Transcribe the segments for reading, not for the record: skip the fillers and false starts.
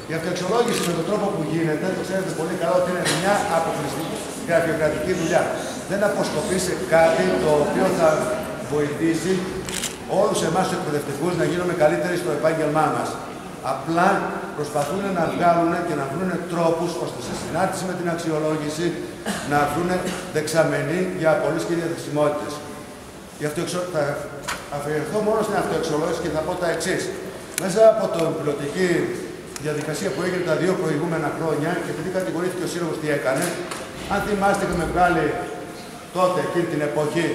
Η αυτοεξολόγηση με τον τρόπο που γίνεται, το ξέρετε πολύ καλά ότι είναι μια αποκλειστική γραφειοκρατική δουλειά. Δεν αποσκοπεί σε κάτι το οποίο θα βοηθήσει όλους εμάς τους εκπαιδευτικούς να γίνουμε καλύτεροι στο επάγγελμά μας. Απλά προσπαθούν να βγάλουν και να βρουν τρόπους ώστε σε συνάρτηση με την αξιολόγηση να βρουν δεξαμενή για απολύσεις και διαθεσιμότητες. Θα αφαιρεθώ μόνο στην αυτοεξολόγηση και θα πω τα εξής. Μέσα από την πιλωτική διαδικασία που έγινε τα 2 προηγούμενα χρόνια, και επειδή κατηγορήθηκε ο Σύλλογος τι έκανε, αν θυμάστε, είχαμε βγάλει τότε, εκείνη την εποχή,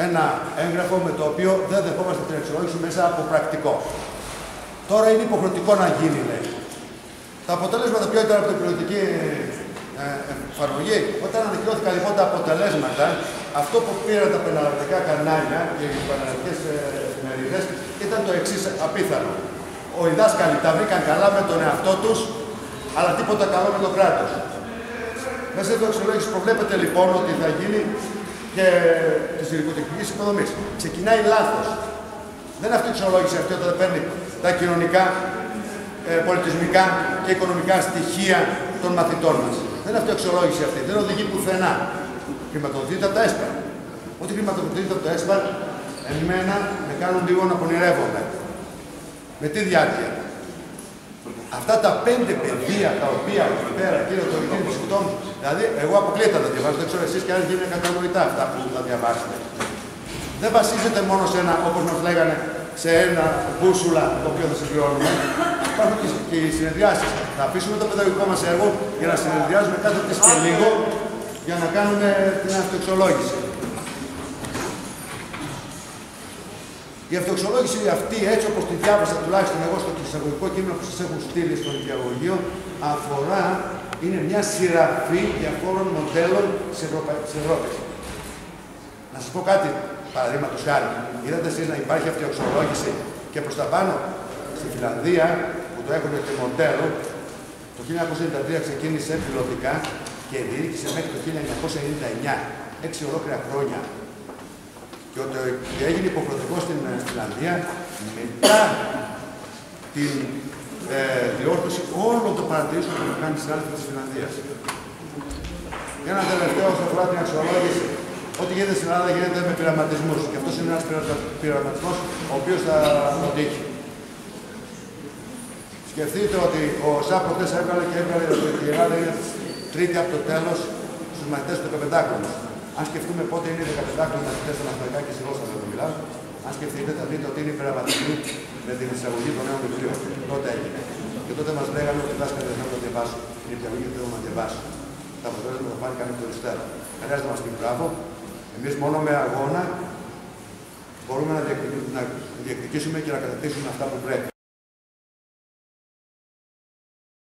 ένα έγγραφο με το οποίο δεν δεχόμαστε την αξιολόγηση μέσα από πρακτικό. Τώρα είναι υποχρεωτικό να γίνει, λέει. Τα αποτελέσματα ποιο ήταν από την πιλωτική εφαρμογή? Όταν ανακοινώθηκαν λοιπόν τα αποτελέσματα, αυτό που πήραν τα πεναλλακτικά κανάλια και οι πανελλαδικές εφημερίδες ήταν το εξής απίθανο. Οι δάσκαλοι τα βρήκαν καλά με τον εαυτό τους, αλλά τίποτα καλό με το κράτος. Μέσα στην αξιολόγηση προβλέπεται λοιπόν ότι θα γίνει και τη υλικοτεχνική υποδομή. Ξεκινάει λάθος. Δεν είναι αυτή η αξιολόγηση αυτή όταν παίρνει τα κοινωνικά, πολιτισμικά και οικονομικά στοιχεία των μαθητών μας. Δεν είναι αυτή η αξιολόγηση αυτή. Δεν οδηγεί πουθενά. Χρηματοδοτείται από τα ΕΣΠΑ. Ό,τι χρηματοδοτείται από τα ΕΣΠΑ, εμένα με κάνουν λίγο να πονηρεύομαι. Με τι διάρκεια? Αυτά τα 5 πεδία τα οποία εκεί πέρα, κύριε Τωρητή, diskutών, δηλαδή εγώ αποκλείεται να τα διαβάσω, δεν ξέρω εσείς και αν γίνουν κατανοητά αυτά που θα διαβάσετε. Δεν βασίζεται μόνο σε ένα, όπως μας λέγανε, σε ένα μπούσουλα το οποίο θα συμπληρώνουμε. Υπάρχουν και οι συνεδριάσεις. Θα αφήσουμε το παιδαγωγικό μας έργο για να συνεδριάζουμε κάθε τρεις και λίγο για να κάνουμε την αυτοεξολόγηση. Η αυτοεξολόγηση αυτή, έτσι όπως τη διάβασα τουλάχιστον εγώ στο εισαγωγικό κείμενο που σας έχω στείλει στο νηπιαγωγείο, αφορά, είναι μια σειραφή διαφόρων μοντέλων της Ευρώπης. Να σας πω κάτι, παραδείγματος χάρη. Είδατε εσείς να υπάρχει αυτοεξολόγηση και προς τα πάνω στη Φιλανδία, που το έχουν και μοντέλο, το 1993 ξεκίνησε πιλωτικά και διήρκησε μέχρι το 1999, 6 ολόκληρα χρόνια. Και ότι έγινε υποχρεωτικό στην Φιλανδία μετά την διόρθωση όλων των παρατηρήσεων που έχουν κάνει στην συνάδελφοι της Φιλανδίας. Και ένα τελευταίο όσον αφορά την αξιολόγηση. Ό,τι γίνεται στην Ελλάδα γίνεται με πειραματισμούς. Και αυτός είναι ένας πειραματισμός ο οποίος θα αποτύχει. Σκεφτείτε ότι ο ΣΑΠ προχθές έβγαλε ότι η Ελλάδα είναι τρίτη από το τέλος στους μαθητές του 15χρονου. Αν σκεφτούμε πότε είναι οι 15χρονοι μαθητές στα μαθηματικά και στη γλώσσα δεν μιλάω, αν σκεφτείτε θα δείτε ότι είναι πειραματισμοί με την εισαγωγή των νέων βιβλίων. Τότε έγινε. Και τότε μας λέγανε ότι οι δάσκαλοι δεν θέλουν να διαβάσουν. Είναι διαγωγή δεν θέλουν να διαβάσουν. Τα αποτέλεσματα θα πάνε κανένα το υστέρω. Χρειάζεται να μας πει μπράβο. Εμείς μόνο με αγώνα μπορούμε να διεκδικήσουμε και να κατακτήσουμε αυτά που πρέπει.